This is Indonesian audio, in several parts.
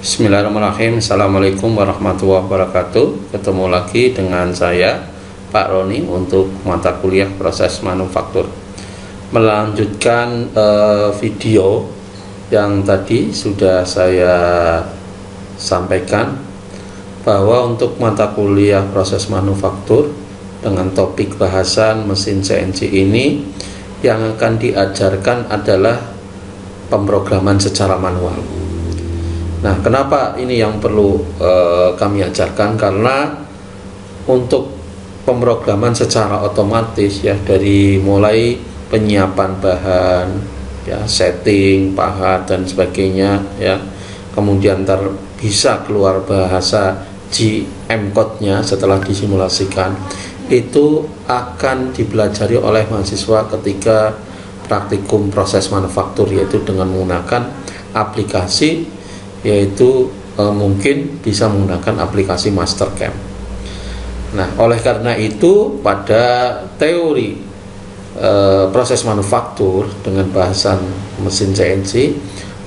Bismillahirrahmanirrahim. Assalamualaikum warahmatullahi wabarakatuh. Ketemu lagi dengan saya, Pak Roni, untuk mata kuliah proses manufaktur. Melanjutkan video yang tadi sudah saya sampaikan, bahwa untuk mata kuliah proses manufaktur dengan topik bahasan mesin CNC ini, yang akan diajarkan adalah pemrograman secara manual. Nah, kenapa ini yang perlu kami ajarkan? Karena untuk pemrograman secara otomatis, ya, dari mulai penyiapan bahan, ya, setting, pahat dan sebagainya, ya, kemudian bisa keluar bahasa GM code-nya setelah disimulasikan, itu akan dipelajari oleh mahasiswa ketika praktikum proses manufaktur, yaitu dengan menggunakan aplikasi, yaitu mungkin bisa menggunakan aplikasi Mastercam. Nah, oleh karena itu pada teori proses manufaktur dengan bahasan mesin CNC,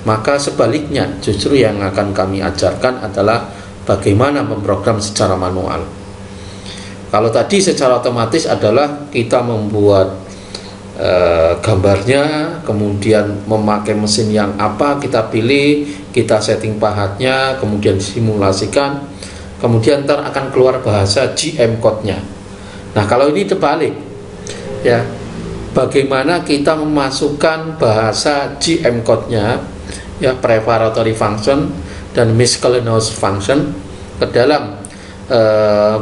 maka sebaliknya justru yang akan kami ajarkan adalah bagaimana memprogram secara manual. Kalau tadi secara otomatis adalah kita membuat gambarnya, kemudian memakai mesin yang apa kita pilih, kita setting pahatnya, kemudian disimulasikan, kemudian ntar akan keluar bahasa GM code-nya. Nah, kalau ini terbalik, ya, bagaimana kita memasukkan bahasa GM code-nya, ya, preparatory function dan miscellaneous function, ke dalam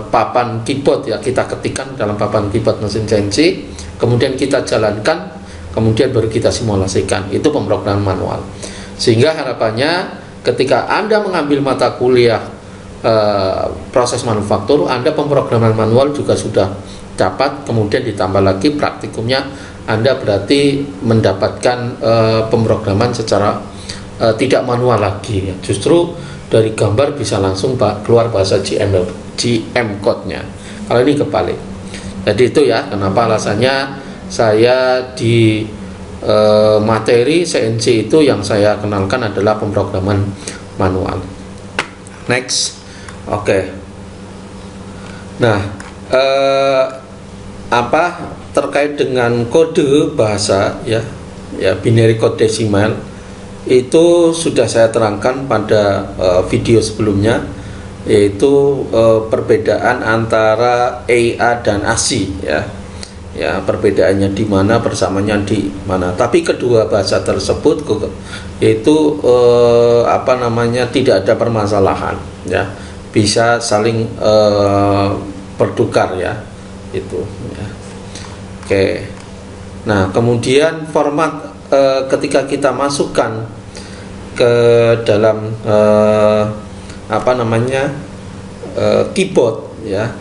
papan keyboard, ya, kita ketikkan dalam papan keyboard mesin CNC, kemudian kita jalankan, kemudian baru kita simulasikan. Itu pemrograman manual. Sehingga harapannya ketika Anda mengambil mata kuliah proses manufaktur, Anda pemrograman manual juga sudah dapat, kemudian ditambah lagi praktikumnya, Anda berarti mendapatkan pemrograman secara tidak manual lagi, ya. Justru dari gambar bisa langsung keluar bahasa GM code-nya. Kalau ini kebalik. Jadi itu, ya, kenapa alasannya saya di materi CNC itu yang saya kenalkan adalah pemrograman manual. Next. Oke. Nah, terkait dengan kode bahasa, ya, binary code decimal, itu sudah saya terangkan pada video sebelumnya, yaitu perbedaan antara EA dan ASCII, ya, perbedaannya di mana, persamanya di mana. Tapi kedua bahasa tersebut yaitu tidak ada permasalahan, ya, bisa saling bertukar, ya, itu, ya. Oke. Nah, kemudian format ketika kita masukkan ke dalam keyboard, ya,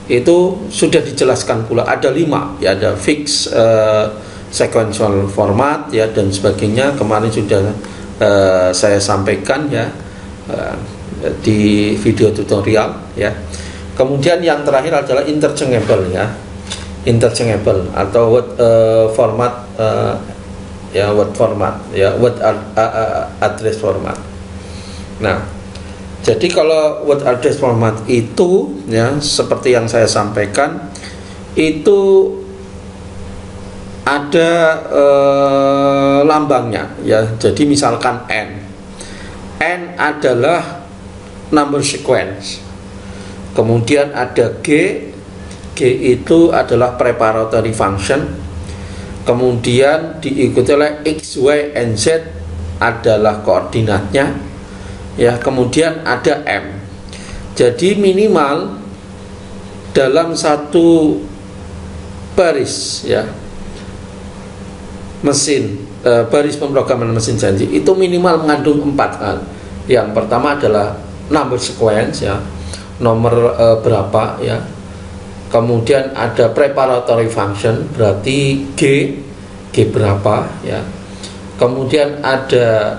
itu sudah dijelaskan pula ada 5, ya, ada fix, sequential format, ya, dan sebagainya. Kemarin sudah saya sampaikan, ya, di video tutorial, ya. Kemudian yang terakhir adalah interchangeable, ya, interchangeable atau word format, ya, word format, ya, word address format. Nah, jadi kalau word address format itu, ya, seperti yang saya sampaikan, itu ada lambangnya, ya. Jadi misalkan N adalah number sequence. Kemudian ada G itu adalah preparatory function. Kemudian diikuti oleh X, Y, and Z adalah koordinatnya, ya. Kemudian ada M. Jadi minimal dalam satu baris, ya, baris pemrograman mesin CNC itu minimal mengandung 4 hal. Yang pertama adalah number sequence, ya, nomor berapa, ya. Kemudian ada preparatory function, berarti G berapa, ya. Kemudian ada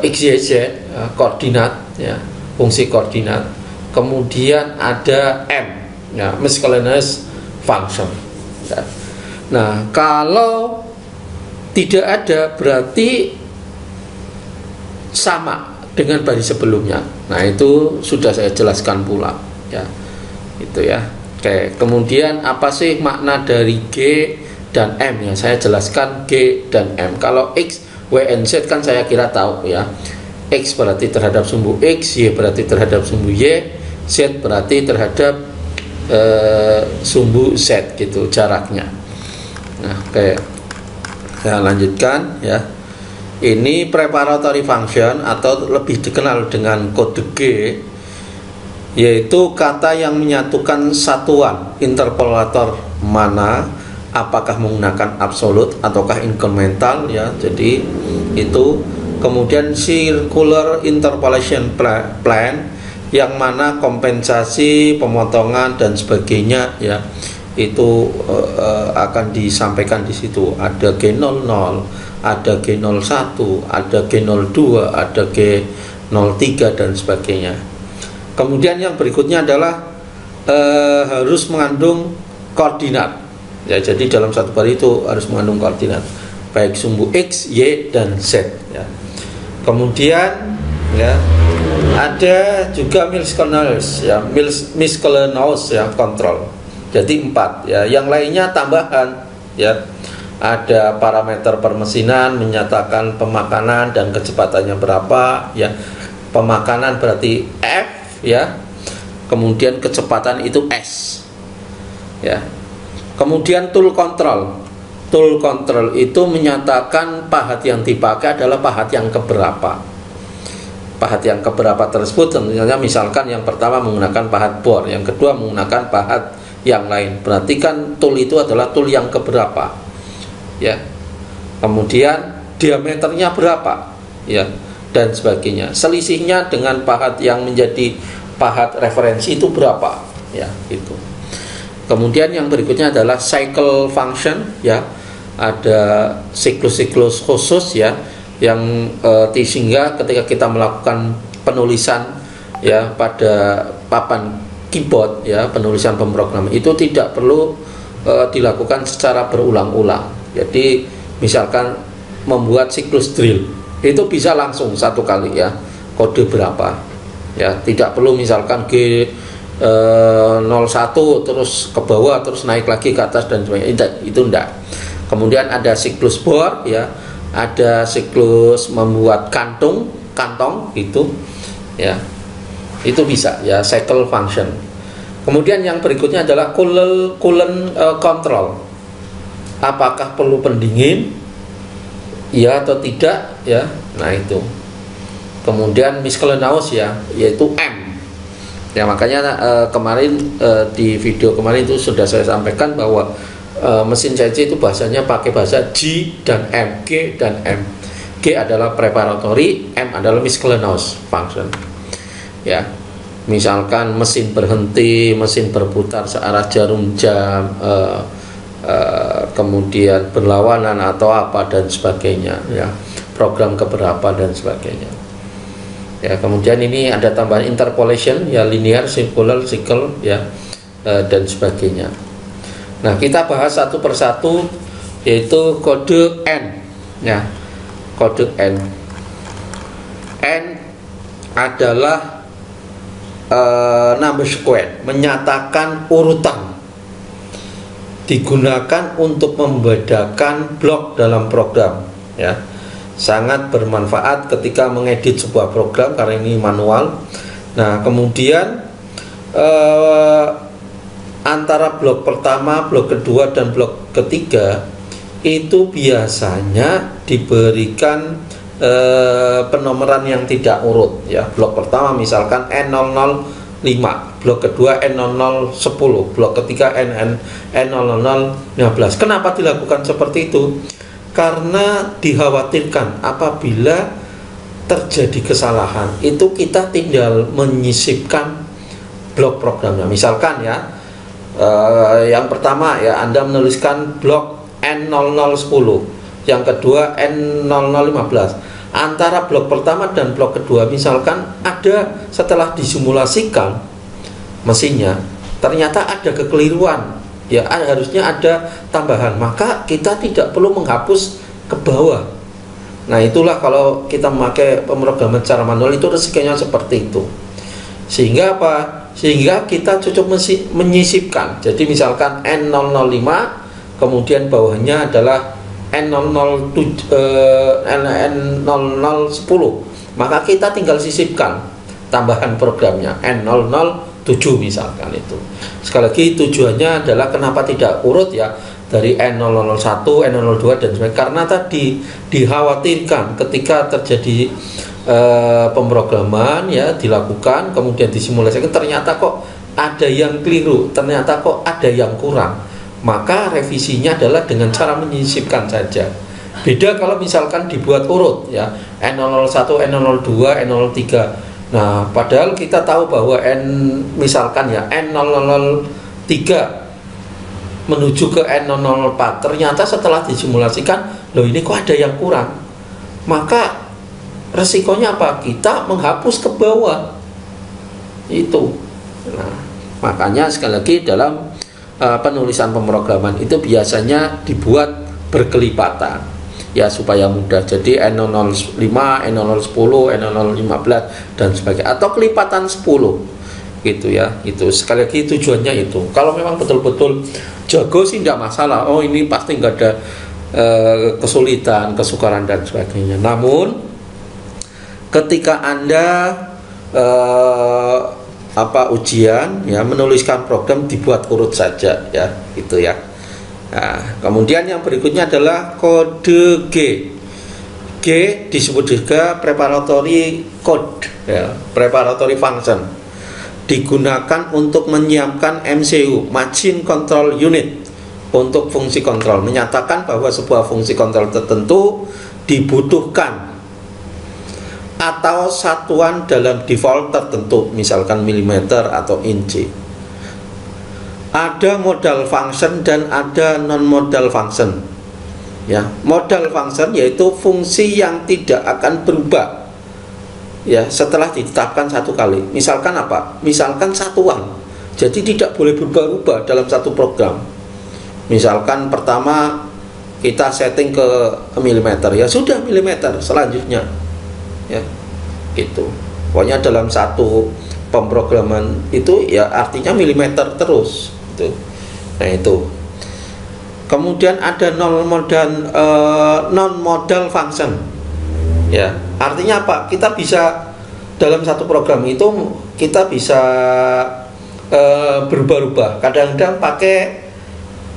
X, Y, Z, ya, koordinat, ya, fungsi koordinat. Kemudian ada M, ya, miscellaneous function, ya. Nah, kalau tidak ada berarti sama dengan baris sebelumnya. Nah, itu sudah saya jelaskan pula ya. Itu ya. Oke, kemudian apa sih makna dari G dan M ya? Saya jelaskan G dan M. Kalau X, Y, and Z kan saya kira tahu ya. X berarti terhadap sumbu X, Y berarti terhadap sumbu Y, Z berarti terhadap sumbu Z gitu jaraknya. Nah, oke. Saya lanjutkan ya. Ini preparatory function atau lebih dikenal dengan kode G, yaitu kata yang menyatukan satuan interpolator mana, apakah menggunakan absolut ataukah incremental ya. Jadi itu. Kemudian circular interpolation plan yang mana kompensasi, pemotongan dan sebagainya ya, itu akan disampaikan di situ. Ada G00, ada G01, ada G02, ada G03 dan sebagainya. Kemudian yang berikutnya adalah harus mengandung koordinat ya. Jadi dalam satu baris itu harus mengandung koordinat baik sumbu X, Y dan Z ya. Kemudian ya ada juga miscellaneous ya, miscellaneous ya kontrol. Jadi 4 ya. Yang lainnya tambahan ya. Ada parameter permesinan menyatakan pemakanan dan kecepatannya berapa ya. Pemakanan berarti F ya. Kemudian kecepatan itu S ya. Kemudian tool control. Tool control itu menyatakan pahat yang dipakai adalah pahat yang keberapa. Pahat yang keberapa tersebut tentunya misalkan yang pertama menggunakan pahat bor, yang kedua menggunakan pahat yang lain. Berarti kan tool itu adalah tool yang keberapa ya. Kemudian diameternya berapa ya, dan sebagainya. Selisihnya dengan pahat yang menjadi pahat referensi itu berapa ya, itu. Kemudian yang berikutnya adalah cycle function ya. Ada siklus-siklus khusus ya, yang sehingga ketika kita melakukan penulisan ya pada papan keyboard ya, penulisan pemrograman itu tidak perlu dilakukan secara berulang-ulang. Jadi misalkan membuat siklus drill itu bisa langsung satu kali ya, kode berapa ya, tidak perlu misalkan G01 terus ke bawah terus naik lagi ke atas dan sebagainya, itu enggak. Kemudian ada siklus bor ya, ada siklus membuat kantong itu ya, itu bisa ya, cycle function. Kemudian yang berikutnya adalah coolant control. Apakah perlu pendingin ya atau tidak ya, nah itu. Kemudian miscellaneous ya, yaitu M ya. Makanya kemarin di video kemarin itu sudah saya sampaikan bahwa mesin CNC itu bahasanya pakai bahasa G dan M, G dan M. G adalah preparatory, M adalah miscellaneous function ya. Misalkan mesin berhenti, mesin berputar searah jarum jam, kemudian berlawanan atau apa dan sebagainya ya, program keberapa dan sebagainya ya. Kemudian ini ada tambahan interpolation ya, linear, circular, cycle ya, dan sebagainya. Nah, kita bahas satu persatu, yaitu kode N ya. Kode N adalah number square, menyatakan urutan, digunakan untuk membedakan blok dalam program ya. Sangat bermanfaat ketika mengedit sebuah program karena ini manual. Nah, kemudian antara blok pertama, blok kedua, dan blok ketiga itu biasanya diberikan penomoran yang tidak urut ya. Blok pertama misalkan N005, blok kedua N0010, blok ketiga N0015. Kenapa dilakukan seperti itu? Karena dikhawatirkan apabila terjadi kesalahan itu kita tinggal menyisipkan blok programnya. Misalkan ya, yang pertama ya, Anda menuliskan blok N0010, yang kedua N0015. Antara blok pertama dan blok kedua misalkan ada, setelah disimulasikan mesinnya ternyata ada kekeliruan ya, harusnya ada tambahan, maka kita tidak perlu menghapus ke bawah, Nah itulah kalau kita memakai pemrograman secara manual itu resikonya seperti itu. Sehingga apa? Sehingga kita cukup menyisipkan. Jadi misalkan N005, kemudian bawahnya adalah N007, N0010, maka kita tinggal sisipkan tambahan programnya N007 misalkan itu. Sekali lagi tujuannya adalah kenapa tidak urut ya dari N001, N002 dan sebagainya, karena tadi dikhawatirkan ketika terjadi pemrograman ya dilakukan kemudian disimulasikan ternyata kok ada yang keliru, ternyata kok ada yang kurang, maka revisinya adalah dengan cara menyisipkan saja. Beda kalau misalkan dibuat urut ya N001, N002, N03. Nah padahal kita tahu bahwa misalkan ya N003 menuju ke N004, ternyata setelah disimulasikan loh ini kok ada yang kurang, maka resikonya apa? Kita menghapus ke bawah itu. Nah, makanya sekali lagi dalam penulisan pemrograman itu biasanya dibuat berkelipatan ya supaya mudah. Jadi N005, N010, N015 dan sebagainya, atau kelipatan 10 gitu ya. Itu sekali lagi tujuannya itu. Kalau memang betul-betul jago sih tidak masalah. Oh ini pasti nggak ada kesulitan, kesukaran dan sebagainya. Namun ketika Anda ujian ya menuliskan program dibuat urut saja ya gitu ya. Nah, kemudian yang berikutnya adalah kode G. G disebut juga preparatory code ya, preparatory function. Digunakan untuk menyiapkan MCU, Machine Control Unit, untuk fungsi kontrol, menyatakan bahwa sebuah fungsi kontrol tertentu dibutuhkan atau satuan dalam default tertentu, misalkan milimeter atau inci. Ada modal function dan ada non modal function ya. Modal function yaitu fungsi yang tidak akan berubah ya setelah ditetapkan satu kali. Misalkan apa? Misalkan satuan, jadi tidak boleh berubah-ubah dalam satu program. Misalkan pertama kita setting ke milimeter, ya sudah milimeter, selanjutnya ya gitu. Pokoknya dalam satu pemrograman itu ya artinya milimeter terus gitu. Nah itu. Kemudian ada non modal function ya, artinya apa? Kita bisa dalam satu program itu kita bisa berubah-ubah. Kadang-kadang pakai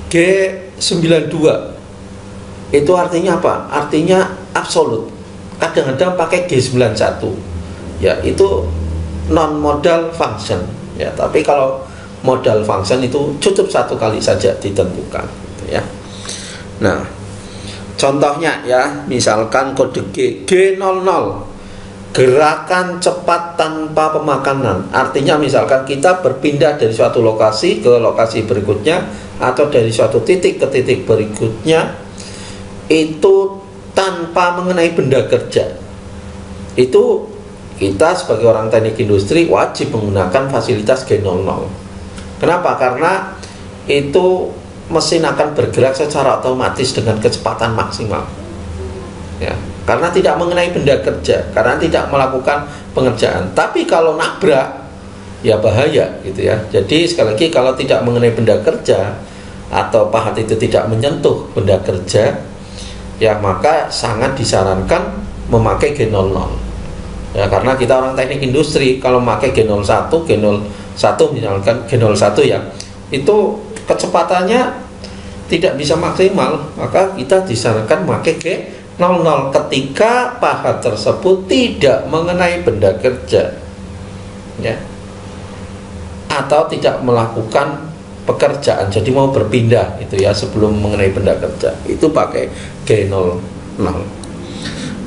G92 itu artinya apa? Artinya absolut. Kadang-kadang pakai G91 ya, itu non modal function ya. Tapi kalau modal function itu cukup satu kali saja ditentukan gitu ya. Nah contohnya ya, misalkan kode G00, gerakan cepat tanpa pemakanan. Artinya misalkan kita berpindah dari suatu lokasi ke lokasi berikutnya, atau dari suatu titik ke titik berikutnya, itu tanpa mengenai benda kerja. Itu kita sebagai orang teknik industri wajib menggunakan fasilitas G00. Kenapa? Karena itu mesin akan bergerak secara otomatis dengan kecepatan maksimal ya, karena tidak mengenai benda kerja, karena tidak melakukan pengerjaan. Tapi kalau nabrak ya bahaya gitu ya. Jadi sekali lagi, kalau tidak mengenai benda kerja atau pahat itu tidak menyentuh benda kerja ya, maka sangat disarankan memakai G00 ya, karena kita orang teknik industri kalau memakai G01 misalkan G01 ya, itu kecepatannya tidak bisa maksimal, maka kita disarankan memakai G00 ketika pahat tersebut tidak mengenai benda kerja ya, atau tidak melakukan pekerjaan, jadi mau berpindah itu ya sebelum mengenai benda kerja, itu pakai G00.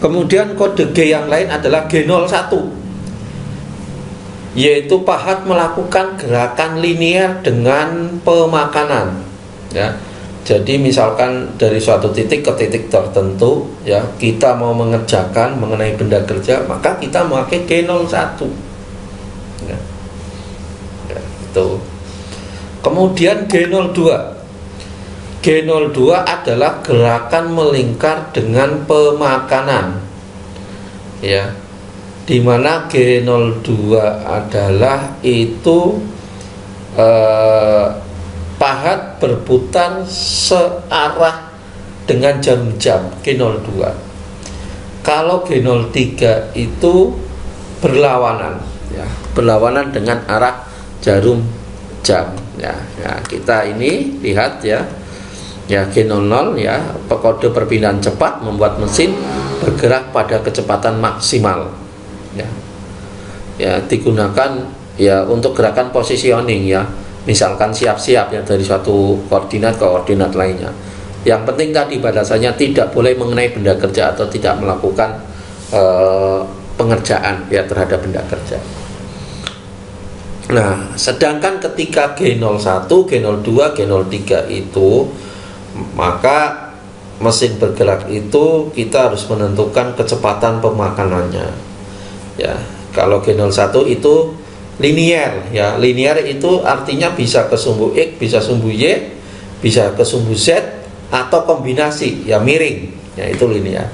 Kemudian kode G yang lain adalah G01, yaitu pahat melakukan gerakan linear dengan pemakanan ya. Jadi misalkan dari suatu titik ke titik tertentu ya, kita mau mengerjakan mengenai benda kerja, maka kita memakai G01 ya. Ya, itu. Kemudian G02, G02 adalah gerakan melingkar dengan pemakanan, ya, dimana G02 adalah itu pahat berputar searah dengan jarum jam G02. Kalau G03 itu berlawanan, ya, berlawanan dengan arah jarum jam, ya. Ya, kita ini lihat ya. Ya, G00 ya, kode perpindahan cepat membuat mesin bergerak pada kecepatan maksimal. Ya. Ya, digunakan ya untuk gerakan positioning ya. Misalkan siap-siap ya dari suatu koordinat ke koordinat lainnya. Yang penting tadi batasannya tidak boleh mengenai benda kerja atau tidak melakukan pengerjaan ya terhadap benda kerja. Nah, sedangkan ketika G01, G02, G03 itu, maka mesin bergerak itu kita harus menentukan kecepatan pemakanannya. Ya, kalau G01 itu linier ya. Linier itu artinya bisa ke sumbu X, bisa sumbu Y, bisa ke sumbu Z atau kombinasi ya miring. Ya, itu linier.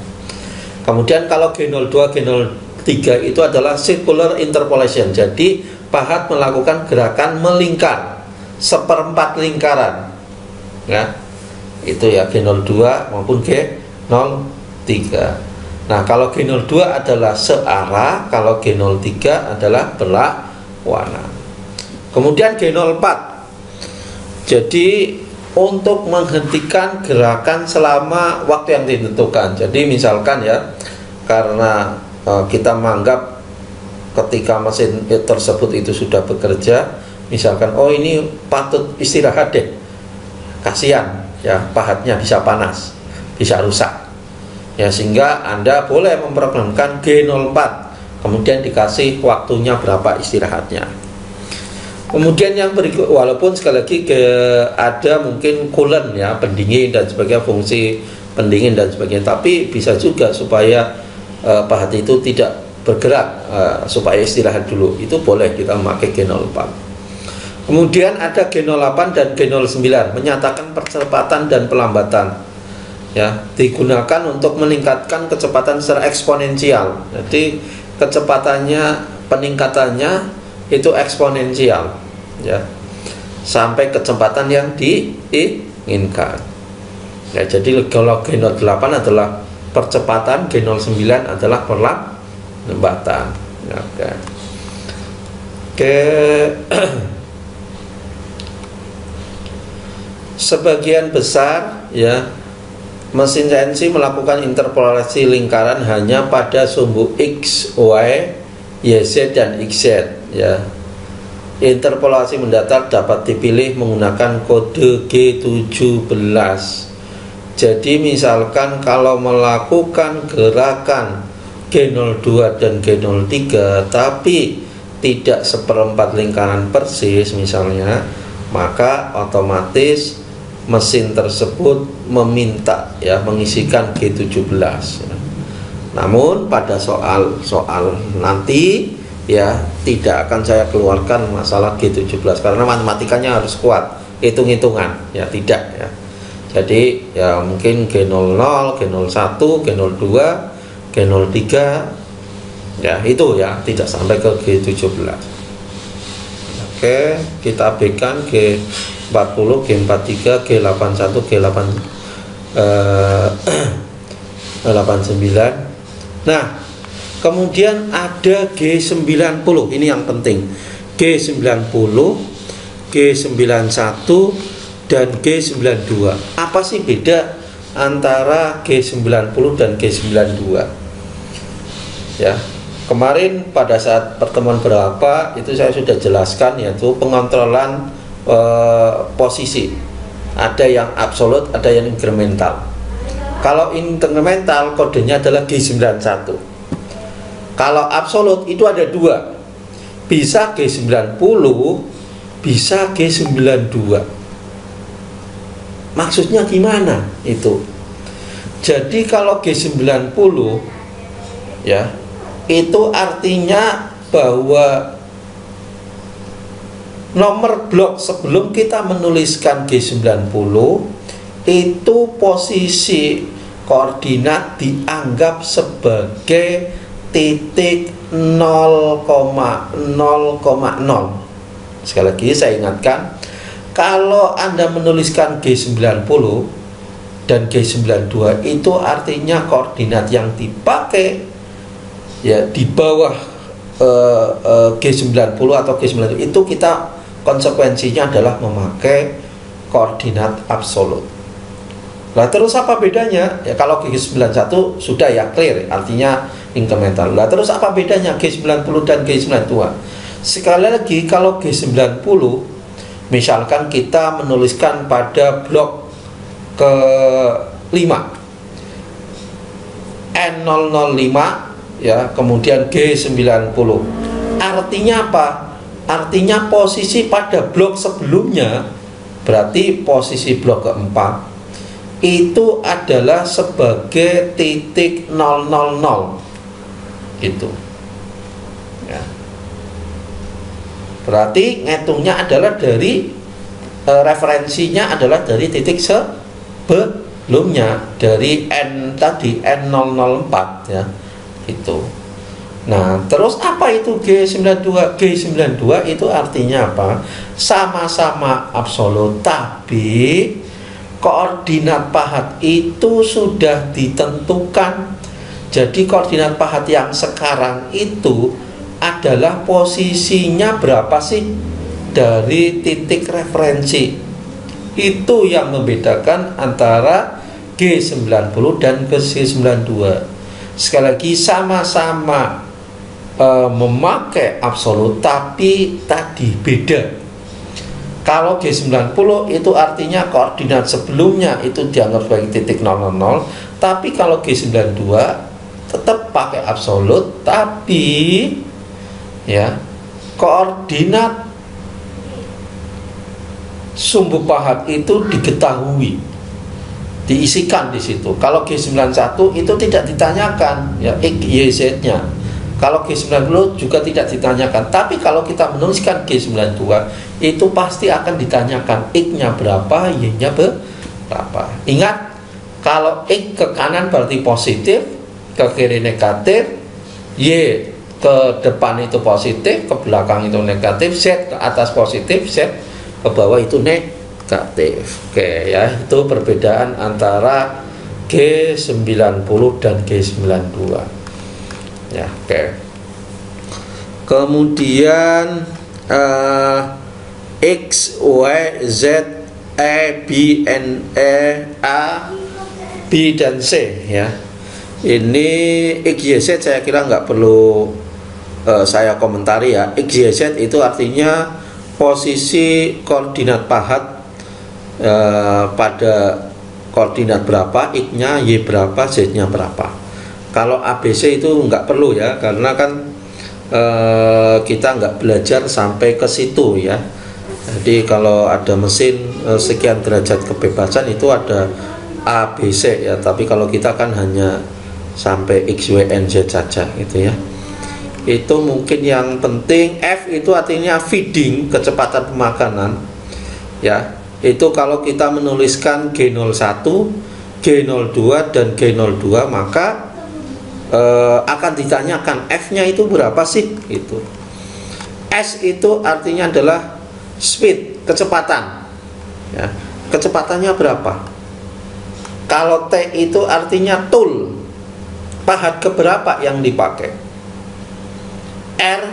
Kemudian kalau G02, G03 itu adalah circular interpolation. Jadi pahat melakukan gerakan melingkar seperempat lingkaran. Ya. Itu ya G02 maupun G03. Nah, kalau G02 adalah searah, kalau G03 adalah berlawanan. Kemudian G04. Jadi untuk menghentikan gerakan selama waktu yang ditentukan. Jadi misalkan ya, karena kita menganggap ketika mesin tersebut itu sudah bekerja, misalkan oh ini patut istirahat deh, kasihan ya, pahatnya bisa panas, bisa rusak ya, sehingga Anda boleh memprogramkan G04, kemudian dikasih waktunya berapa istirahatnya. Kemudian yang berikut, walaupun sekali lagi ada mungkin coolant ya, pendingin dan sebagainya, fungsi pendingin dan sebagainya, tapi bisa juga supaya pahat itu tidak bergerak, supaya istirahat dulu, itu boleh kita memakai G04. Kemudian ada G08 dan G09 menyatakan percepatan dan pelambatan ya, digunakan untuk meningkatkan kecepatan secara eksponensial. Jadi kecepatannya, peningkatannya itu eksponensial ya, sampai kecepatan yang diinginkan ya. Jadi kalau G08 adalah percepatan, G09 adalah pelambatan ya, sebagian besar ya mesin CNC melakukan interpolasi lingkaran hanya pada sumbu X, Y, YZ dan XZ ya. Interpolasi mendatar dapat dipilih menggunakan kode G17. Jadi misalkan kalau melakukan gerakan G02 dan G03 tapi tidak seperempat lingkaran persis misalnya, maka otomatis mesin tersebut meminta ya mengisikan G17 ya. Namun pada soal nanti ya tidak akan saya keluarkan masalah G17 karena matematikanya harus kuat, hitung-hitungan ya, tidak ya. Jadi ya mungkin G00, G01, G02, G03 ya, itu ya tidak sampai ke G17. Oke, kita abaikan G40, G43, G81, G89. Nah, kemudian ada G90, ini yang penting. G90, G91 dan G92. Apa sih beda antara G90 dan G92? Ya, kemarin pada saat pertemuan berapa itu saya sudah jelaskan, yaitu pengontrolan posisi. Ada yang absolut, ada yang incremental. Kalau incremental kodenya adalah G91. Kalau absolut itu ada dua, bisa G90, bisa G92. Maksudnya gimana itu? Jadi kalau G90 ya, itu artinya bahwa nomor blok sebelum kita menuliskan G90 itu posisi koordinat dianggap sebagai titik 0,0,0. Sekali lagi saya ingatkan, kalau Anda menuliskan G90 dan G92 itu artinya koordinat yang dipakai ya di bawah G90 atau G92 itu kita konsekuensinya adalah memakai koordinat absolut. Nah terus apa bedanya? Ya kalau G91 sudah ya clear, artinya incremental. Nah terus apa bedanya G90 dan G92? Sekali lagi, kalau G90 misalkan kita menuliskan pada blok ke-5 N005 ya, kemudian G90. Artinya apa? Artinya posisi pada blok sebelumnya, berarti posisi blok keempat itu adalah sebagai titik 000 itu ya. Berarti ngitungnya adalah dari referensinya adalah dari titik sebelumnya, dari N tadi N004 ya itu. Nah terus apa itu G92? G92 itu artinya apa? Sama-sama absolut, tapi koordinat pahat itu sudah ditentukan. Jadi koordinat pahat yang sekarang itu adalah posisinya berapa sih dari titik referensi. Itu yang membedakan antara G90 dan G92. Sekali lagi sama-sama memakai absolut, tapi tadi beda. Kalau G90 itu artinya koordinat sebelumnya itu dianggap sebagai titik 000, tapi kalau G92 tetap pakai absolut, tapi ya koordinat sumbu pahat itu diketahui, diisikan di situ. Kalau G91 itu tidak ditanyakan ya X, Y, Z-nya. Kalau G90 juga tidak ditanyakan. Tapi kalau kita menuliskan G92 itu pasti akan ditanyakan X-nya berapa, Y-nya berapa. Ingat, kalau X ke kanan berarti positif, ke kiri negatif, Y ke depan itu positif, ke belakang itu negatif, Z ke atas positif, Z ke bawah itu negatif. Oke ya, itu perbedaan antara G90 dan G92. Ya, oke. Kemudian X, Y, Z, E, B, N, E, A, B dan C ya. Ini X, Y, Z saya kira nggak perlu saya komentari ya. X, Y, Z itu artinya posisi koordinat pahat pada koordinat berapa, X-nya, Y berapa, Z-nya berapa. Kalau ABC itu nggak perlu ya, karena kan kita nggak belajar sampai ke situ ya. Jadi kalau ada mesin sekian derajat kebebasan itu ada ABC ya, tapi kalau kita kan hanya sampai X, Y, N, Z saja gitu ya. Itu mungkin yang penting. F itu artinya feeding, kecepatan pemakanan ya. Itu kalau kita menuliskan G01, G02 dan G02 maka akan ditanyakan F-nya itu berapa sih itu. S itu artinya adalah speed, kecepatan ya. Kecepatannya berapa. Kalau T itu artinya tool, pahat keberapa yang dipakai. R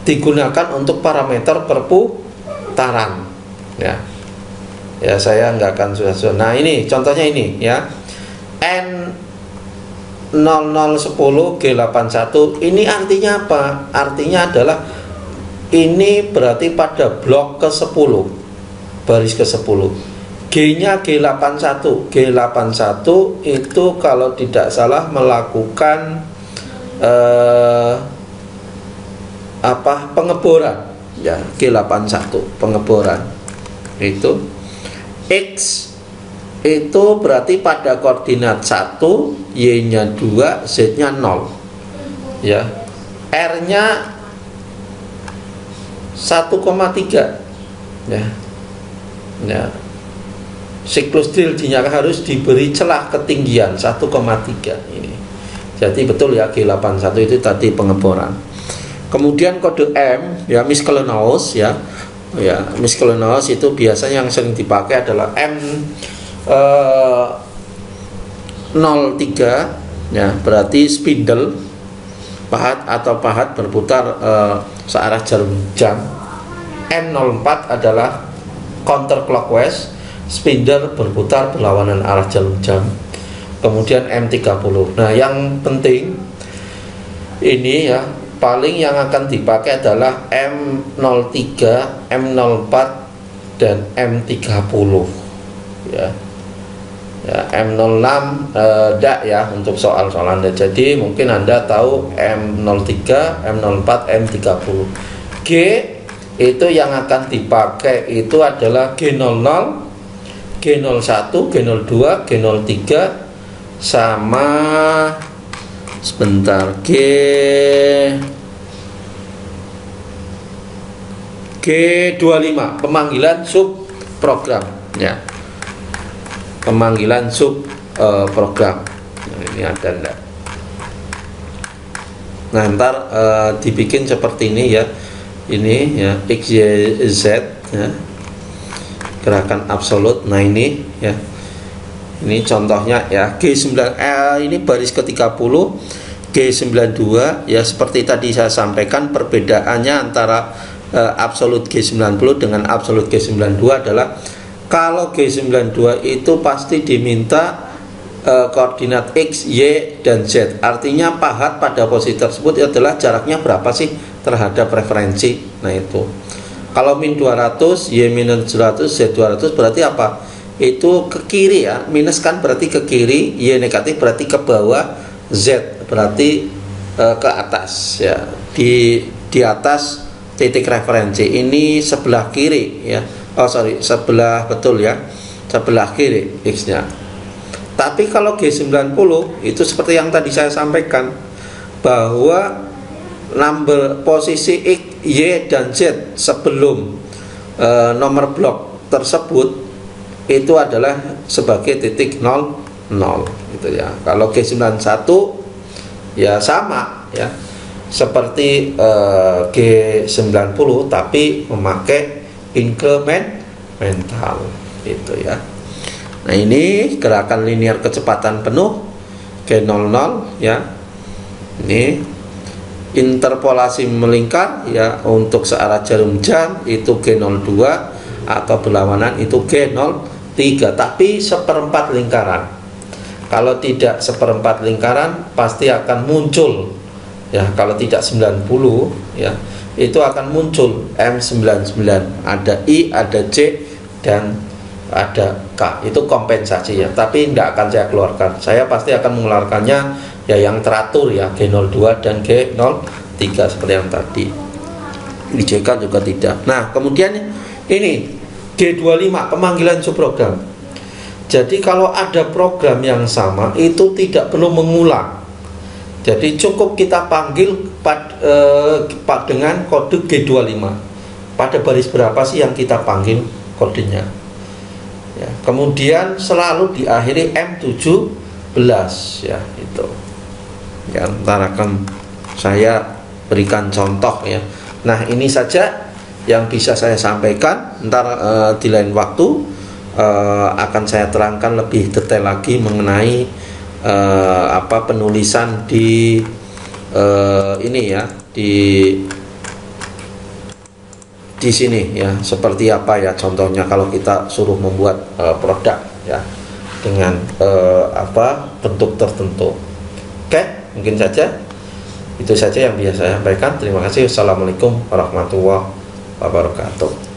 digunakan untuk parameter perputaran ya. Ya saya nggak akan susah-susah. Nah ini contohnya ini ya, N 0010 G81 ini artinya apa? Artinya adalah ini berarti pada blok ke-10, baris ke-10. G-nya G81. G81 itu kalau tidak salah melakukan pengeboran ya, G81 pengeboran. Itu X itu berarti pada koordinat 1, Y-nya 2, Z-nya 0 ya. R-nya 1,3 ya. Ya. siklus drill harus diberi celah ketinggian 1,3 ini. Jadi betul ya, G81 itu tadi pengeboran. Kemudian kode M ya, miscellaneous ya. Ya, miscellaneous itu biasanya yang sering dipakai adalah M03 ya, berarti spindle pahat atau pahat berputar searah jarum jam. M04 adalah counterclockwise, spindle berputar berlawanan arah jarum jam. Kemudian M30. Nah, yang penting ini ya, paling yang akan dipakai adalah M03, M04 dan M30 ya. Ya, M06 enggak ya untuk soal-soal Anda. Jadi mungkin Anda tahu M03, M04, M30. G itu yang akan dipakai itu adalah G00, G01, G02, G03 sama sebentar G25 pemanggilan sub program ya, pemanggilan sub program. Nah, ini ada enggak? Nah, ntar dibikin seperti ini ya, ini ya, X, Y, Z ya, gerakan absolut. Nah, ini ya, ini contohnya ya, G9 ini baris ke-30, G92 ya, seperti tadi saya sampaikan perbedaannya antara absolut G90 dengan absolut G92 adalah kalau G92 itu pasti diminta koordinat X, Y, dan Z. Artinya pahat pada posisi tersebut adalah jaraknya berapa sih terhadap referensi. Nah, itu kalau min 200, Y minus 100, Z 200 berarti apa? Itu ke kiri ya, minus kan berarti ke kiri, Y negatif berarti ke bawah, Z berarti ke atas ya, di atas titik referensi. Ini sebelah kiri ya, sebelah, betul ya, sebelah kiri X nya. Tapi kalau G90 itu seperti yang tadi saya sampaikan, bahwa number posisi X, Y, dan Z sebelum nomor blok tersebut itu adalah sebagai titik 00 gitu ya. Kalau G91 ya sama ya, seperti G90 tapi memakai incremental gitu ya. Nah, ini gerakan linear kecepatan penuh G00 ya. Ini interpolasi melingkar ya, untuk searah jarum jam itu G02 atau berlawanan itu G03, tapi seperempat lingkaran. Kalau tidak seperempat lingkaran pasti akan muncul ya, kalau tidak 90 ya, itu akan muncul M99, ada I, ada J, dan ada K. Itu kompensasi ya, tapi tidak akan saya keluarkan. Saya pasti akan mengeluarkannya ya yang teratur ya, G02 dan G03 seperti yang tadi. Di JK juga tidak. Nah, kemudian ini G25 pemanggilan subprogram. Jadi kalau ada program yang sama itu tidak perlu mengulang. Jadi cukup kita panggil dengan kode G25. Pada baris berapa sih yang kita panggil kodenya? Ya, kemudian selalu diakhiri M17 ya, itu. Ya, ntar akan saya berikan contoh ya. Nah, ini saja yang bisa saya sampaikan. Ntar di lain waktu akan saya terangkan lebih detail lagi mengenai penulisan di ini ya, di sini ya, seperti apa ya contohnya kalau kita suruh membuat produk ya dengan bentuk tertentu. Oke, mungkin saja itu saja yang bisa saya sampaikan. Terima kasih. Wassalamualaikum warahmatullahi wabarakatuh.